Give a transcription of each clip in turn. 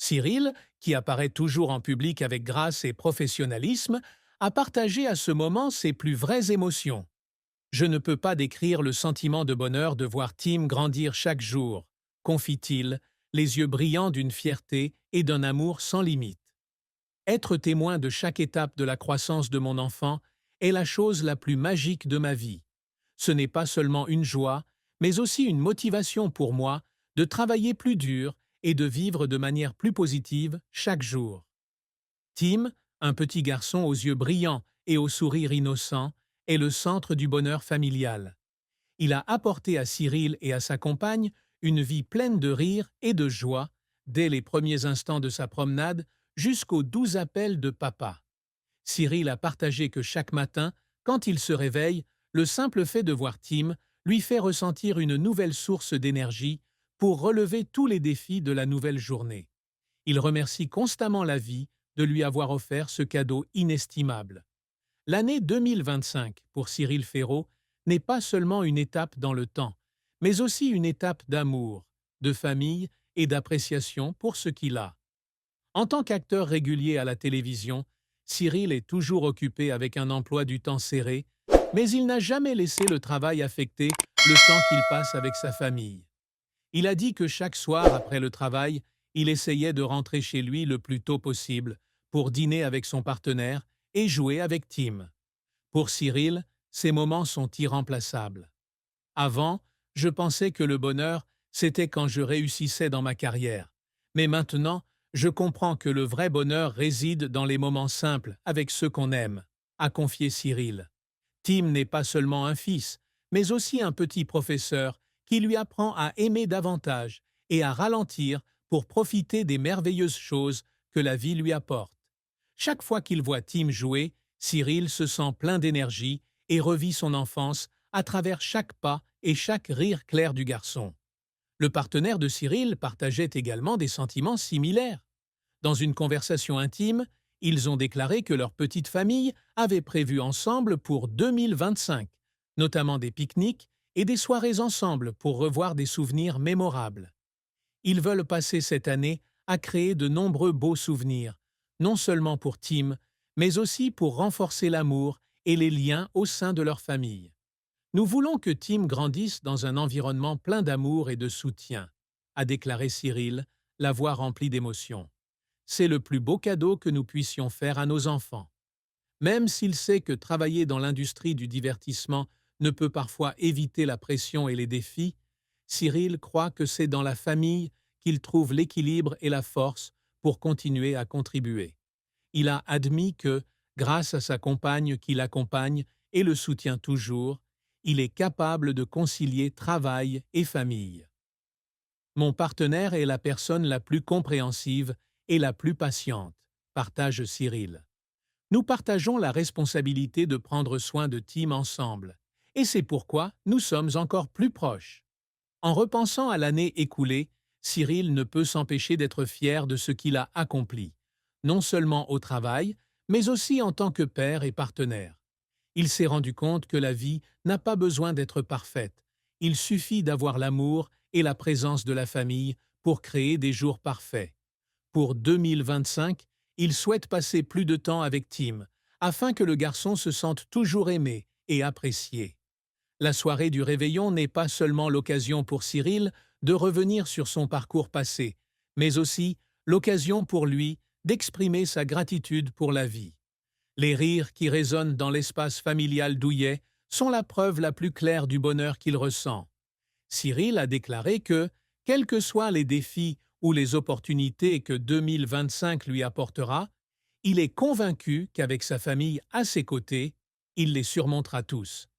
Cyril, qui apparaît toujours en public avec grâce et professionnalisme, a partagé à ce moment ses plus vraies émotions. Je ne peux pas décrire le sentiment de bonheur de voir Tim grandir chaque jour, confie-t-il, les yeux brillants d'une fierté et d'un amour sans limite. Être témoin de chaque étape de la croissance de mon enfant est la chose la plus magique de ma vie. Ce n'est pas seulement une joie, mais aussi une motivation pour moi de travailler plus dur et de vivre de manière plus positive chaque jour. Tim, un petit garçon aux yeux brillants et au sourire innocent, est le centre du bonheur familial. Il a apporté à Cyril et à sa compagne une vie pleine de rire et de joie, dès les premiers instants de sa promenade jusqu'aux doux appels de papa. Cyril a partagé que chaque matin, quand il se réveille, le simple fait de voir Tim lui fait ressentir une nouvelle source d'énergie pour relever tous les défis de la nouvelle journée. Il remercie constamment la vie de lui avoir offert ce cadeau inestimable. L'année 2025, pour Cyril Ferraud, n'est pas seulement une étape dans le temps, mais aussi une étape d'amour, de famille et d'appréciation pour ce qu'il a. En tant qu'acteur régulier à la télévision, Cyril est toujours occupé avec un emploi du temps serré, mais il n'a jamais laissé le travail affecter le temps qu'il passe avec sa famille. Il a dit que chaque soir après le travail, il essayait de rentrer chez lui le plus tôt possible pour dîner avec son partenaire et jouer avec Tim. Pour Cyril, ces moments sont irremplaçables. Avant, je pensais que le bonheur, c'était quand je réussissais dans ma carrière. Mais maintenant, je comprends que le vrai bonheur réside dans les moments simples avec ceux qu'on aime, a confié Cyril. Tim n'est pas seulement un fils, mais aussi un petit professeur qui lui apprend à aimer davantage et à ralentir pour profiter des merveilleuses choses que la vie lui apporte. Chaque fois qu'il voit Tim jouer, Cyril se sent plein d'énergie et revit son enfance à travers chaque pas et chaque rire clair du garçon. Le partenaire de Cyril partageait également des sentiments similaires. Dans une conversation intime, ils ont déclaré que leur petite famille avait prévu ensemble pour 2025, notamment des pique-niques et des soirées ensemble pour revoir des souvenirs mémorables. Ils veulent passer cette année à créer de nombreux beaux souvenirs, non seulement pour Tim, mais aussi pour renforcer l'amour et les liens au sein de leur famille. Nous voulons que Tim grandisse dans un environnement plein d'amour et de soutien, a déclaré Cyril, la voix remplie d'émotion. C'est le plus beau cadeau que nous puissions faire à nos enfants. Même s'il sait que travailler dans l'industrie du divertissement ne peut parfois éviter la pression et les défis, Cyril croit que c'est dans la famille qu'il trouve l'équilibre et la force pour continuer à contribuer. Il a admis que, grâce à sa compagne qui l'accompagne et le soutient toujours, il est capable de concilier travail et famille. Mon partenaire est la personne la plus compréhensive et la plus patiente, partage Cyril. Nous partageons la responsabilité de prendre soin de Tim ensemble, et c'est pourquoi nous sommes encore plus proches. En repensant à l'année écoulée, Cyril ne peut s'empêcher d'être fier de ce qu'il a accompli, non seulement au travail, mais aussi en tant que père et partenaire. Il s'est rendu compte que la vie n'a pas besoin d'être parfaite. Il suffit d'avoir l'amour et la présence de la famille pour créer des jours parfaits. Pour 2025, il souhaite passer plus de temps avec Tim, afin que le garçon se sente toujours aimé et apprécié. La soirée du réveillon n'est pas seulement l'occasion pour Cyril de revenir sur son parcours passé, mais aussi l'occasion pour lui d'exprimer sa gratitude pour la vie. Les rires qui résonnent dans l'espace familial douillet sont la preuve la plus claire du bonheur qu'il ressent. Cyril a déclaré que, quels que soient les défis ou les opportunités que 2025 lui apportera, il est convaincu qu'avec sa famille à ses côtés, il les surmontera tous.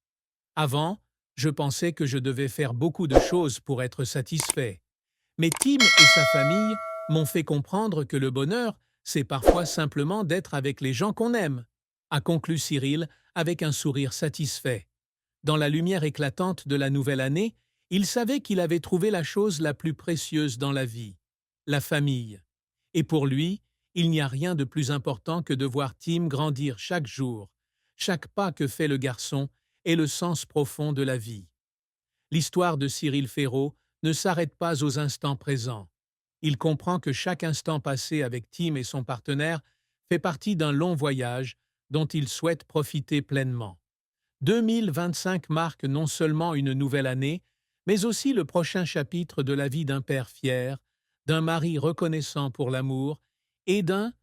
Avant, je pensais que je devais faire beaucoup de choses pour être satisfait. Mais Tim et sa famille m'ont fait comprendre que le bonheur, c'est parfois simplement d'être avec les gens qu'on aime, a conclu Cyril avec un sourire satisfait. Dans la lumière éclatante de la nouvelle année, il savait qu'il avait trouvé la chose la plus précieuse dans la vie, la famille. Et pour lui, il n'y a rien de plus important que de voir Tim grandir chaque jour. Chaque pas que fait le garçon est le sens profond de la vie. L'histoire de Cyril Ferraud ne s'arrête pas aux instants présents. Il comprend que chaque instant passé avec Tim et son partenaire fait partie d'un long voyage dont il souhaite profiter pleinement. 2025 marque non seulement une nouvelle année, mais aussi le prochain chapitre de la vie d'un père fier, d'un mari reconnaissant pour l'amour et d'un